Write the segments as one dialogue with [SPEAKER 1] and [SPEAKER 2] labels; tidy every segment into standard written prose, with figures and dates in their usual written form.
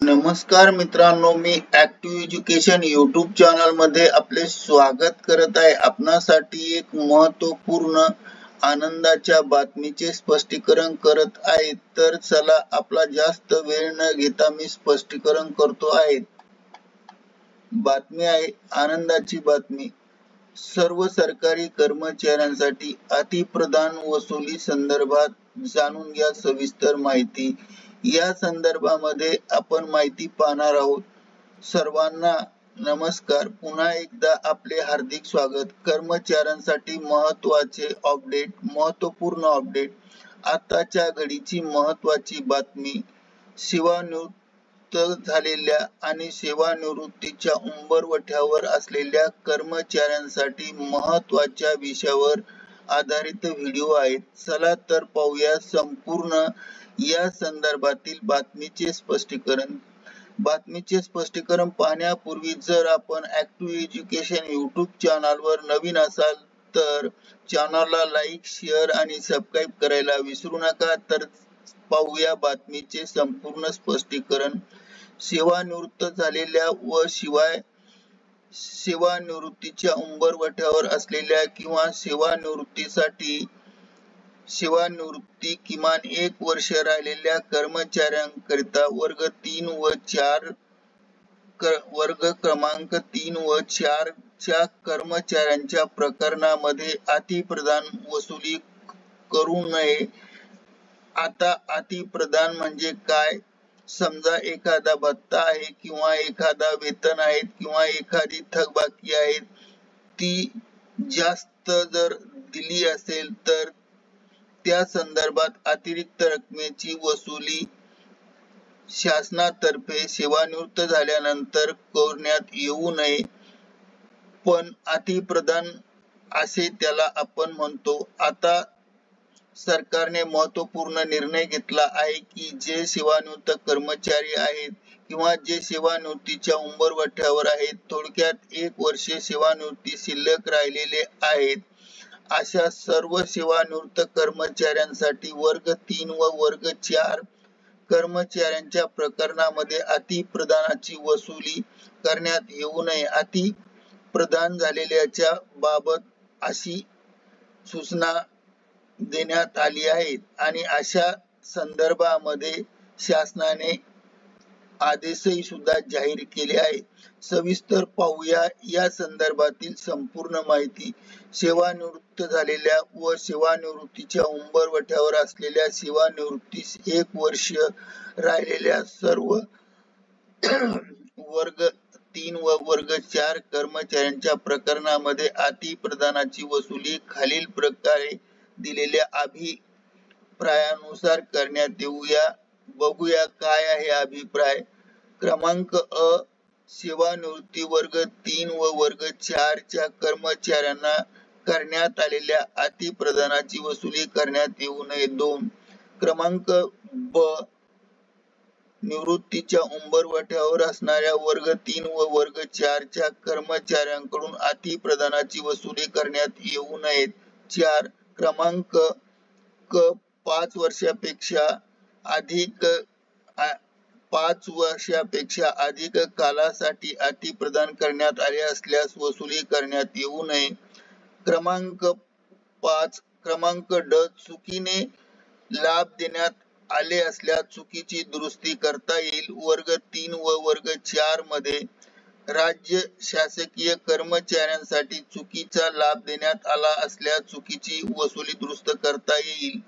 [SPEAKER 1] नमस्कार मित्रांनो, मी active education YouTube channel मध्ये आपले स्वागत करत आहे। आपणासाठी एक महत्त्वपूर्ण आनंदाच्या बातमीचे स्पष्टीकरण करत आहे। तर चला, आपला जास्त वेळ न घेता मी स्पष्टीकरण करतो आहे। बातमी आहे आनंदाची बातमी। सर्व सरकारी कर्मचाऱ्यांसाठी अतिप्रधान वसुली संदर्भात जाणून घ्या सविस्तर माहिती। या संदर्भामध्ये आपण माहिती पाहणार आहोत। सर्वांना नमस्कार, पुन्हा एकदा आपले हार्दिक स्वागत। कर्मचाऱ्यांसाठी महत्त्वाचे अपडेट, महत्त्वपूर्ण अपडेट, आताच्या घडीची महत्त्वाची बातमी। सेवानिवृत्त झालेल्या आणि सेवानिवृत्तीच्या उंबरठ्यावर असलेल्या कर्मचाऱ्यांसाठी महत्त्वाच्या विषयावर आधारित व्हिडिओ आहेत। चला तर पाहूया संपूर्ण या संदर्भातील बातमीचे स्पष्टीकरण। बातमीचे स्पष्टीकरण पाहण्यापूर्वी जर आपण ऍक्टिव्ह एज्युकेशन यूट्यूब चॅनलवर नवीन असाल तर चॅनलला लाईक, शेअर आणि सबस्क्राईब करायला विसरू नका। तर पाहूया बातमीचे संपूर्ण स्पष्टीकरण। सेवानिवृत्त झालेल्या व सेवानिवृत्तीच्या उंबरठ्यावर असलेल्या किंवा सेवानिवृत्ती किमान 1 वर्ष राहिलेल्या कर्मचाऱ्यांकरिता वर्ग क्रमांक 3 व 4 च्या कर्मचाऱ्यांच्या प्रकरणामध्ये अतिप्रधान वसुली करू नये। आता अतिप्रधान म्हणजे काय? समजा एखादा भत्ता आहे किंवा एखादा वेतन आहे किंवा एखादी थकबाकी आहे, ती जास्त जर दिली असेल तर त्या संदर्भात अतिरिक्त रकमेची वसुली शासनातर्फे सेवानिवृत्त झाल्यानंतर करण्यात येऊ नये। पण अतिप्रधान असे त्याला आपण म्हणतो। आता सरकारने महत्त्वपूर्ण निर्णय घेतला आहे की जे सेवानिवृत्त कर्मचारी आहेत किंवा जे सेवानिवृत्तीच्या उंबरठ्यावर आहेत, थोडक्यात 1 वर्ष सेवानिवृत्ती शिल्लक राहिलेले आहेत, अशा सर्व सेवानिवृत्त कर्मचाऱ्यांसाठी वर्ग 3 व वर्ग 4 कर्मचाऱ्यांच्या प्रकरणामध्ये अतिप्रदानाची वसुली करण्यात येऊ नये। अतिप्रदान झालेल्याच्या बाबत अशी सूचना देण्यात आली आहे आणि अशा संदर्भामध्ये शासनाने आदेशही सुद्धा जाहीर केले आहे। सविस्तर पाहूया या संदर्भातील संपूर्ण माहिती। सेवानिवृत्त झालेल्या व सेवानिवृत्तीच्या उंबरठ्यावर असलेल्या सेवानिवृत्तीस 1 वर्ष राहिलेल्या सर्व वर्ग 3 व वर्ग 4 कर्मचाऱ्यांच्या प्रकरणामध्ये अतिप्रदानाची वसुली खालील प्रकारे दिलेल्या अभिप्रायानुसार करण्यात येऊया। बघूया काय आहे अभिप्राय। क्रमांक अ, सेवानिवृत्ती वर्ग 3 व वर्ग 4 च्या कर्मचाऱ्यांना करण्यात आलेल्या अतिप्रदानाची वसुली करण्यात येऊ नये। 2. क्रमांक ब, निवृत्तीच्या उंबरठ्यावर असणाऱ्या वर्ग 3 व वर्ग 4 च्या कर्मचाऱ्यांकडून अतिप्रदानाची वसुली करण्यात येऊ नये। 4. क्रमांक क, 5 वर्षापेक्षा अधिक कालासाठी अतिप्रदान करण्यात आले असल्यास वसुली करण्यात येऊ नये। क्रमांक 5. क्रमांक ड, चुकीने लाभ देण्यात आले असल्यास चुकीची दुरुस्ती करता येईल। वर्ग 3 व वर्ग 4 मध्ये राज्य शासकीय कर्मचाऱ्यांसाठी चुकीचा लाभ देण्यात आला असल्यास चुकीची वसुली दुरुस्त करता येईल।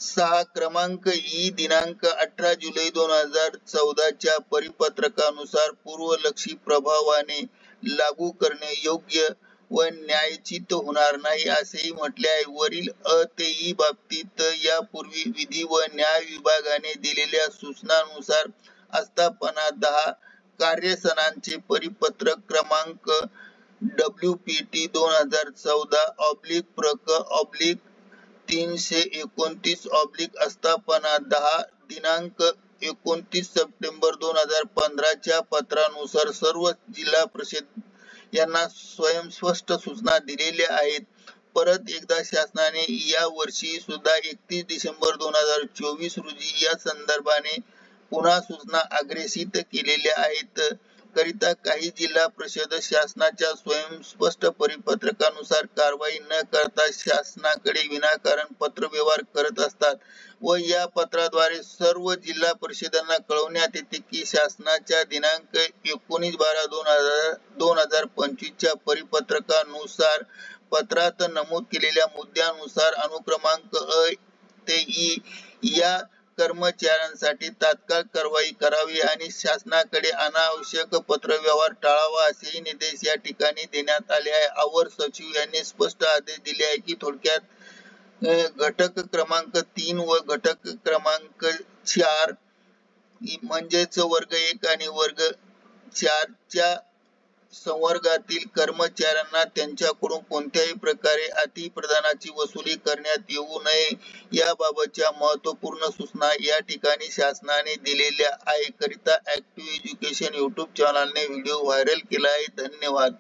[SPEAKER 1] 6. क्रमांक ई, दिनांक 18 जुलै 2014 च्या परिपत्रकानुसार पूर्वलक्षी प्रभावाने लागू करणे योग्य व न्यायोचित होणार नाही असेही म्हटले आहे। वरील अ ते ई बाबतीत यापूर्वी विधी व न्याय विभागाने दिलेल्या सूचनांनुसार आस्थापना 10 कार्यसनाचे परिपत्रक क्रमांक WPT 2014/प्रक/329/ आस्थापना 10 दिनांक 29 सप्टेंबर 2015 च्या पत्रानुसार सर्व जिल्हा परिषद यांना स्वयंस्पष्ट सूचना दिलेल्या आहेत। परत एकदा शासनाने या वर्षी सुद्धा 31 डिसेंबर 2024 रोजी या संदर्भाने पुन्हा सूचना अग्रेसित केलेल्या आहेत. करिता काही जिल्हा परिषद शासनाच्या स्वयंस्पष्ट परिपत्रकानुसार कारवाई न करता शासनाकडे विनाकारण पत्रव्यवहार करत असतात व या पत्राद्वारे सर्व जिल्हा परिषदांना कळवण्यात येते की शासनाच्या दिनांक 19/12/2025 च्या परिपत्रकानुसार पत्रात नमूद केलेल्या मुद्द्यानुसार अनुक्रमांक अ ते ई या कर्मचाऱ्यांसाठी तात्काळ कारवाई करावी आणि शासनाकडे अनावश्यक पत्रव्यवहार टाळावा असेही निर्देश या ठिकाणी देण्यात आले आहे. अवर सचिव यांनी स्पष्ट आदेश दिले आहे की थोडक्यात घटक क्रमांक 3 व घटक क्रमांक 4 म्हणजेच वर्ग 1 आणि वर्ग 4 च्या संवर्गातील कर्मचाऱ्यांना त्यांच्याकडून कोणत्याही प्रकारे अतिप्रदानाची वसुली करण्यात येऊ नये याबाबतच्या महत्त्वपूर्ण सूचना या ठिकाणी शासनाने दिलेल्या आहे. करिता ऍक्टिव्ह एज्युकेशन YouTube चॅनलने व्हिडिओ व्हायरल केला आहे. धन्यवाद.